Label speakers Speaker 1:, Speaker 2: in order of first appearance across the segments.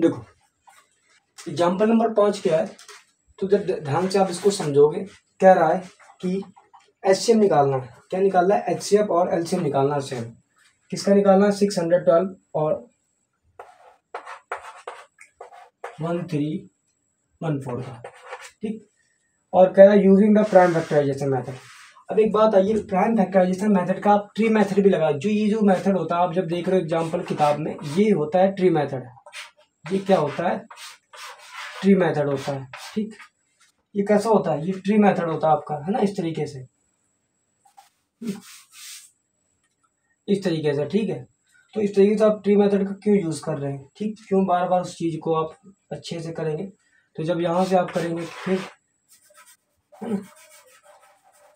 Speaker 1: देखो example number 5 क्या है, तो जब ध्यान से आप इसको समझोगे, कह रहा है कि एचसीएफ निकालना है। क्या निकालना है? एचसीएफ और एलसीएम निकालना है सेम। किसका निकालना है? 612 और 1314 का, ठीक। और कह रहा है using the prime factorization method. अब एक बात आई, प्राइम फैक्टराइजेशन मेथड का आप ट्री मेथड भी लगा, जो ये जो मेथड होता है आप जब देख रहे हो एग्जाम्पल किताब में, ये होता है ट्री मेथड। ये क्या होता है? ट्री मेथड होता है, ठीक। ये कैसा होता है? ये ट्री मेथड होता है आपका, है ना, इस तरीके से, इस तरीके से, ठीक है। तो इस तरीके से आप ट्री मेथड का क्यों यूज कर रहे हैं, ठीक, क्यों बार बार उस चीज को आप अच्छे से करेंगे। तो जब यहाँ से आप करेंगे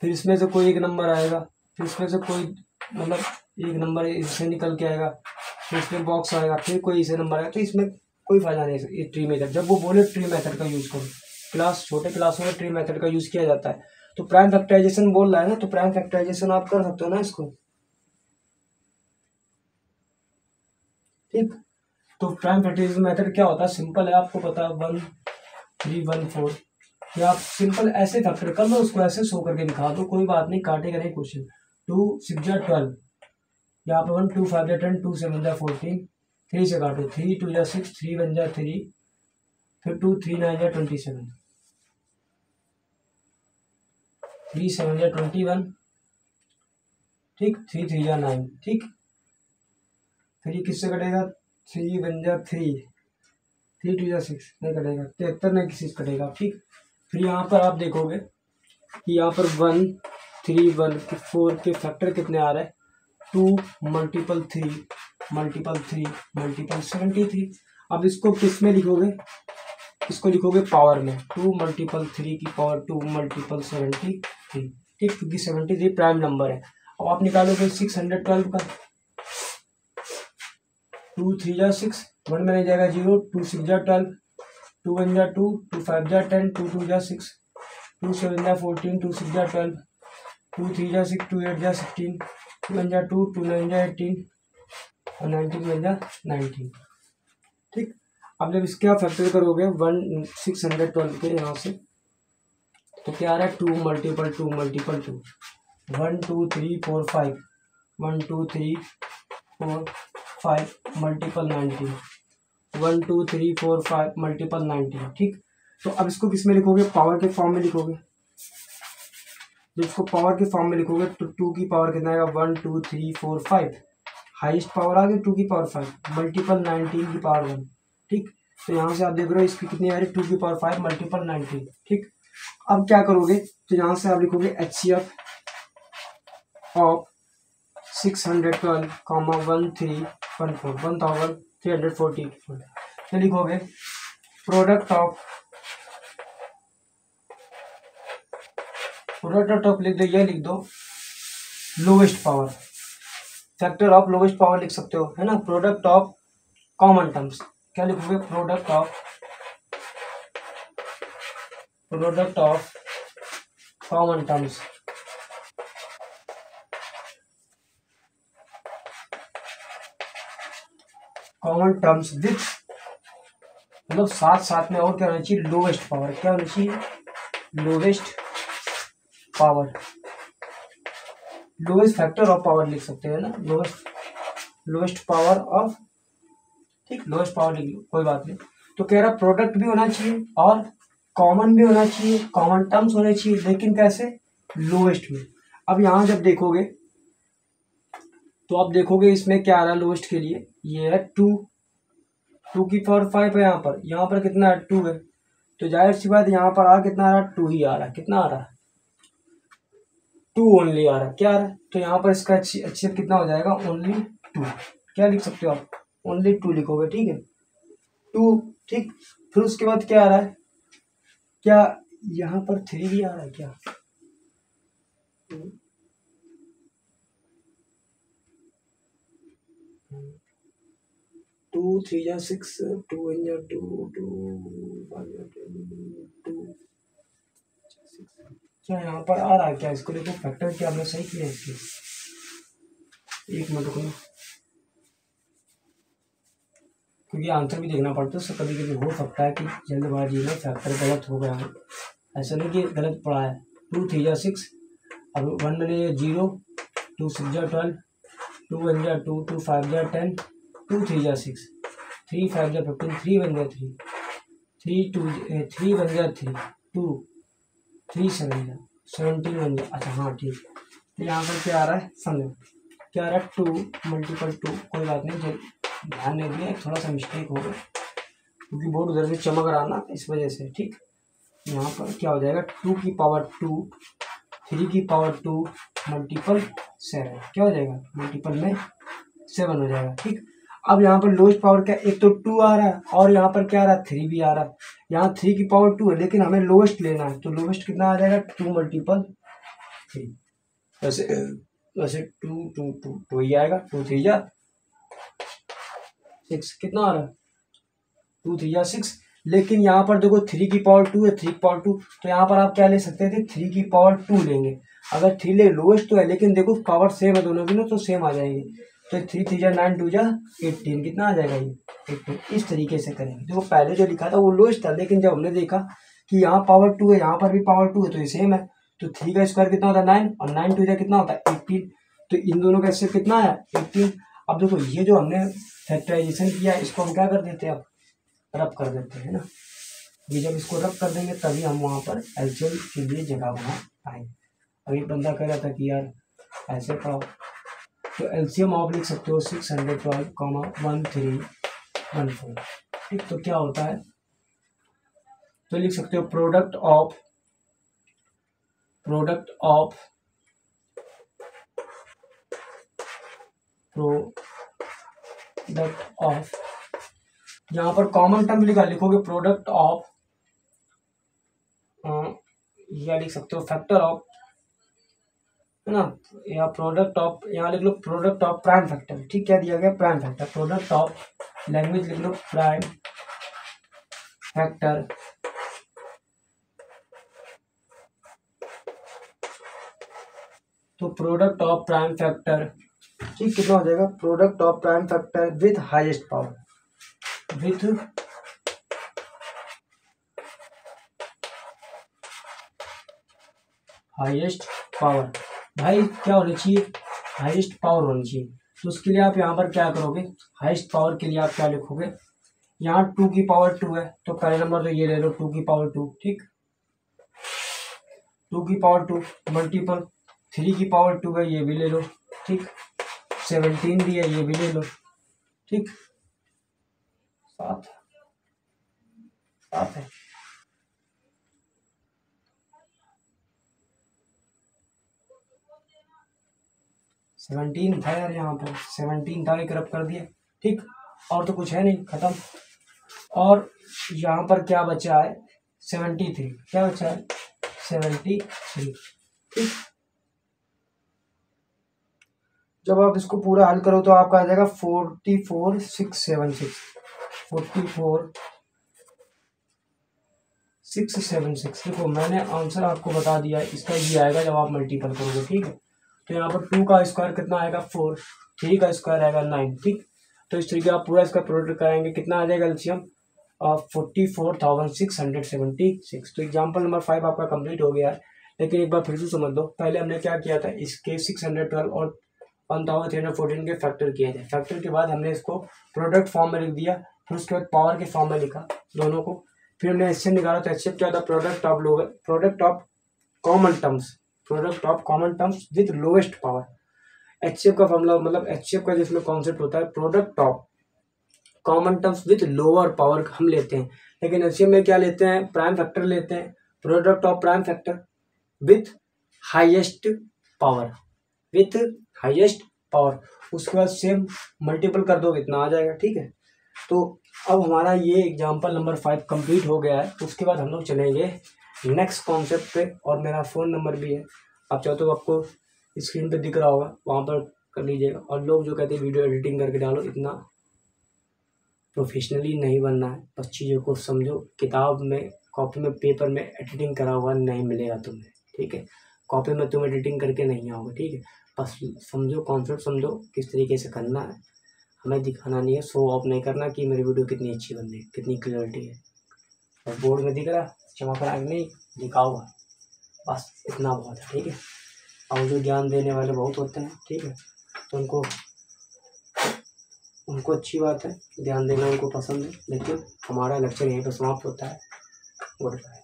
Speaker 1: फिर इसमें से कोई एक नंबर आएगा, फिर इसमें से कोई मतलब एक नंबर इससे निकल के आएगा, फिर इसमें बॉक्स आएगा, फिर कोई इसे नंबर आएगा। तो इसमें कोई फायदा नहीं है ये ट्री मेथड। जब वो बोले ट्री मेथड का यूज करो, छोटे क्लासों में ट्री मेथड का यूज किया जाता है। तो प्राइम फैक्टराइजेशन बोल रहा है ना, तो प्राइम फैक्टराइजेशन आप कर सकते हो ना इसको, ठीक। तो प्राइम फैक्टराइजेशन मेथड क्या होता है? सिंपल है, आपको पता है 1 3 1 4। या आप सिंपल ऐसे फैक्टर कर लो, उसको ऐसे शो करके दिखा दो, कोई बात नहीं, काटेगा नहीं क्वेश्चन। 2 6 जा 12, यहाँ पे 1 2 5 जा 10, 2 7 जा 14, 3 से काटो, 3 2 जा 6, 3 1 जा 3, फिर 2 3 9 जा 27, 3 7 जा 21, ठीक, 3 3 जा 9, ठीक। फिर ये किससे कटेगा? 3 1 जा 3, 3 2 जा 6 नहीं कटेगा, 73 नहीं किसी से कटेगा, ठीक। फिर यहाँ पर आप देखोगे कि यहाँ पर 1 3 1 के 4 के फैक्टर कितने आ रहे हैं? 2 मल्टीपल 3 मल्टीपल 3 मल्टीपल 73। अब इसको किस में लिखोगे? इसको लिखोगे पावर में, 2 मल्टीपल 3 की पावर 2 मल्टीपल 73, ठीक, क्योंकि 73 प्राइम नंबर है। अब आप निकालोगे 612 का, 2 3 जा 6, 1 में नहीं जाएगा 0, 2 6 जा 12, 2 1 जा 2, 2 5 जा 10, 2 2 जा 6, 2 7 जा 14, 2 6 जा 12, 2 3 जा 6, 2 8 जा 16, 2 1 जा 2, 2 9 जा 18 और 19 1 जा 19, ठीक। अब जब इसके आप फैक्टर करोगे 612 के यहाँ से, तो क्या आ रहा है? 2 मल्टीपल 2 मल्टीपल 2, 1 2 3 4 5, 1 2 3 4 5 मल्टीपल 19, 1 2 3 4 5 मल्टीपल 19, ठीक। तो अब इसको किस में लिखोगे? पावर के फॉर्म में लिखोगे। जब इसको पावर के फॉर्म में लिखोगे तो 2 की पावर कितना आएगा? 1 2 3 4 5, हाईएस्ट पावर आ गई 2 की पावर 5 मल्टीपल 19 की पावर 1, ठीक। तो यहाँ से आप देख रहे हो इसकी कितनी आ रही है? 2 की पावर 5 मल्टीपल 19, ठीक। अब क्या करोगे? तो यहाँ से आप लिखोगे HCF ऑफ 612 1314 तो लिखोगे प्रोडक्ट ऑफ लिख दो, ये लिख दो lowest power, factor of lowest power लिख सकते हो, है ना। प्रोडक्ट ऑफ कॉमन टर्म्स, क्या लिखोगे? Product of common terms, with मतलब साथ साथ में और क्या होना चाहिए? लोवेस्ट पावर, क्या होना चाहिए? Lowest power, lowest factor of power लिख सकते हैं ना, लोवेस्ट पावर ऑफ, ठीक, लोवेस्ट पावर लिख लो, कोई बात नहीं। तो कह रहा प्रोडक्ट भी होना चाहिए और कॉमन भी होना चाहिए, कॉमन टर्म्स होने चाहिए, लेकिन कैसे? लोवेस्ट में। अब यहाँ जब देखोगे तो आप देखोगे इसमें क्या आ रहा है लोवेस्ट के लिए? ये है 2 की पावर 5 है, यहाँ पर कितना है? 2 है। तो जाहिर सी बात यहाँ पर आ कितना आ रहा है? 2 ही आ रहा है। कितना आ रहा है? 2 ओनली आ रहा है। क्या आ रहा है? तो यहाँ पर इसका अच्छी कितना हो जाएगा? ओनली 2। क्या लिख सकते हो आप? ओनली 2 लिखोगे, ठीक है, 2, ठीक। फिर उसके बाद क्या आ रहा है? क्या यहाँ पर 3 भी आ रहा है क्या? 2 3 या 6, 2 1 या 2, 2 5 या 2, क्या यहाँ पर आ रहा है क्या? इसको देखो फैक्टर क्या हमने सही किया इसके, एक मिनट को, क्योंकि आंसर भी देखना पड़ता है, उससे कभी कभी हो सकता है कि जल्दबाजी में फैक्टर गलत हो गया हो, ऐसा नहीं कि गलत पड़ा है। 2 3 जा 6, अब 1 बने 0, 2 6 जा 12, 2 1 जा 2, 2 5 जा 10, 2 3 जा 6, 3 5 जा 15, 3 1 जा 3, 3 1 जा 3, 2 3 7 जा 17 1 जा, अच्छा हाँ ठीक। तो यहाँ पर क्या आ रहा है समझो, क्या आ रहा है 2 मल्टीपल 2, कोई बात नहीं, ध्यान नहीं दिया, थोड़ा सा मिस्टेक हो गया क्योंकि बोर्ड उधर से चमक रहा ना, इस वजह से। ठीक, यहाँ पर क्या हो जाएगा 2 की पावर 2, 3 की पावर 2 मल्टीपल 7, क्या हो जाएगा मल्टीपल में 7 हो जाएगा। ठीक, अब यहाँ पर लोएस्ट पावर क्या, एक तो 2 आ रहा है और यहाँ पर क्या आ रहा है 3 भी आ रहा है। यहाँ 3 की पावर 2 है लेकिन हमें लोएस्ट लेना है, तो लोएस्ट कितना आ जाएगा 2 मल्टीपल 3, वैसे वैसे 2 2 2 2 ही आएगा, 2 3 जा 6, कितना आ रहा है 2 3 जा 6। लेकिन यहाँ पर देखो 3 की पावर 2 है, 3 की पावर 2, तो यहाँ पर आप क्या ले सकते थे 3 की पावर 2 लेंगे। अगर 3 ले लोएस्ट तो है लेकिन देखो पावर सेम है दोनों की ना, तो सेम आ जाएगी। तो 3 3 जा 9, 2 जा 18, कितना आ जाएगा ये 18। इस तरीके से करेंगे। देखो पहले जो लिखा था वो लोएस्ट था, लेकिन जब हमने देखा कि यहाँ पावर 2 है, यहाँ पर भी पावर 2 है, तो ये सेम है। तो 3 का स्क्वायर कितना होता है 9, और 9 2 जा कितना होता है 18, तो इन दोनों का इससे कितना है 18। अब देखो ये जो हमने फैक्टराइजेशन किया इसको हम क्या कर देते हैं, अब रब कर देते हैं ना। ये जब इसको रब कर देंगे तभी हम वहाँ पर एलसीएम के लिए जगह बना पाएंगे। अब एक बंदा कह रहा था कि यार ऐसे पढ़ाओ, तो एलसीएम आप लिख सकते हो 612,1314। ठीक, तो क्या होता है, तो लिख सकते हो प्रोडक्ट ऑफ यहाँ पर कॉमन टर्म लिखोगे प्रोडक्ट ऑफ, या लिख सकते हो फैक्टर ऑफ, है ना, या प्रोडक्ट ऑफ, यहाँ लिख लो प्रोडक्ट ऑफ प्राइम फैक्टर। ठीक, क्या दिया गया prime factor, product of, language लिख लो प्राइम फैक्टर, तो प्रोडक्ट ऑफ प्राइम फैक्टर। ठीक, कितना हो जाएगा product of prime factor with highest power, with highest power. भाई क्या होनी चाहिए, हाईएस्ट पावर होनी चाहिए। तो उसके लिए आप यहाँ पर क्या करोगे, हाईएस्ट पावर के लिए आप क्या लिखोगे, यहाँ 2 की पावर 2 है, तो पहले नंबर तो ये ले लो 2 की पावर 2। ठीक, 2 की पावर 2 मल्टीपल 3 की पावर 2 है, ये भी ले लो। ठीक, 17 भी है, ये भी ले लो। ठीक, 7 है, 17 था यार, यहाँ पर 17 था, एक रब कर दिया। ठीक, और तो कुछ है नहीं, खत्म। और यहाँ पर क्या बचा है 73, क्या बचा है 73। ठीक, जब आप इसको पूरा हल करो तो आपका आ जाएगा 44,676, 44,676। देखो मैंने आंसर आपको बता दिया है, इसका ये आएगा जब आप मल्टीपल करोगे। ठीक है, तो यहाँ पर 2 का स्क्वायर कितना आएगा 4, 3 का स्क्वायर आएगा 9। ठीक, तो इस तरीके आप पूरा इसका प्रोडक्ट कराएंगे, कितना आ जाएगा एलसीएम 44,676। तो एग्जाम्पल नंबर 5 आपका कंप्लीट हो गया है। लेकिन एक बार फिर से समझ दो, पहले हमने क्या किया था, इसके 612 और 1314 के फैक्टर किए थे। फैक्टर के बाद हमने इसको प्रोडक्ट फॉर्म में लिख दिया, फिर उसके बाद पावर के फॉर्म में लिखा दोनों को। फिर हमने एचसीएफ निकाला, तो एचसीएफ क्या था product of common terms with lowest power. HCF का फॉर्मूला मतलब एचसीएफ का जिसमें कॉन्सेप्ट होता है product of common terms with lower power हम लेते हैं। लेकिन एचसीएफ में क्या लेते हैं, प्राइम फैक्टर लेते हैं, product of prime factor with highest power, उसके बाद सेम मल्टीपल कर दो, इतना आ जाएगा। ठीक है, तो अब हमारा ये एग्जाम्पल नंबर 5 कंप्लीट हो गया है। उसके बाद हम लोग चलेंगे नेक्स्ट कॉन्सेप्ट पे, और मेरा फ़ोन नंबर भी है, आप चाहो तो आपको स्क्रीन पे दिख रहा होगा, वहाँ पर कर लीजिएगा। और लोग जो कहते हैं वीडियो एडिटिंग करके डालो, इतना प्रोफेशनली नहीं बनना है, बस चीज़ों को समझो। किताब में, कॉपी में, पेपर में एडिटिंग करा हुआ नहीं मिलेगा तुम्हें। ठीक है, कॉपी में तुम एडिटिंग करके नहीं आओगे। ठीक है, बस समझो, कॉन्सेप्ट समझो किस तरीके से करना है। हमें दिखाना नहीं है, शो ऑफ नहीं करना कि मेरी वीडियो कितनी अच्छी बन रही है, कितनी क्लियरिटी है। और बोर्ड में दिख रहा चमक रहा है नहीं, लिखा हुआ, बस इतना बहुत है, ठीक है। और जो ज्ञान देने वाले बहुत होते हैं, ठीक है, तो उनको अच्छी बात है, ध्यान देना उनको पसंद है, लेकिन हमारा लेक्चर यहीं पर समाप्त होता है। Good bye.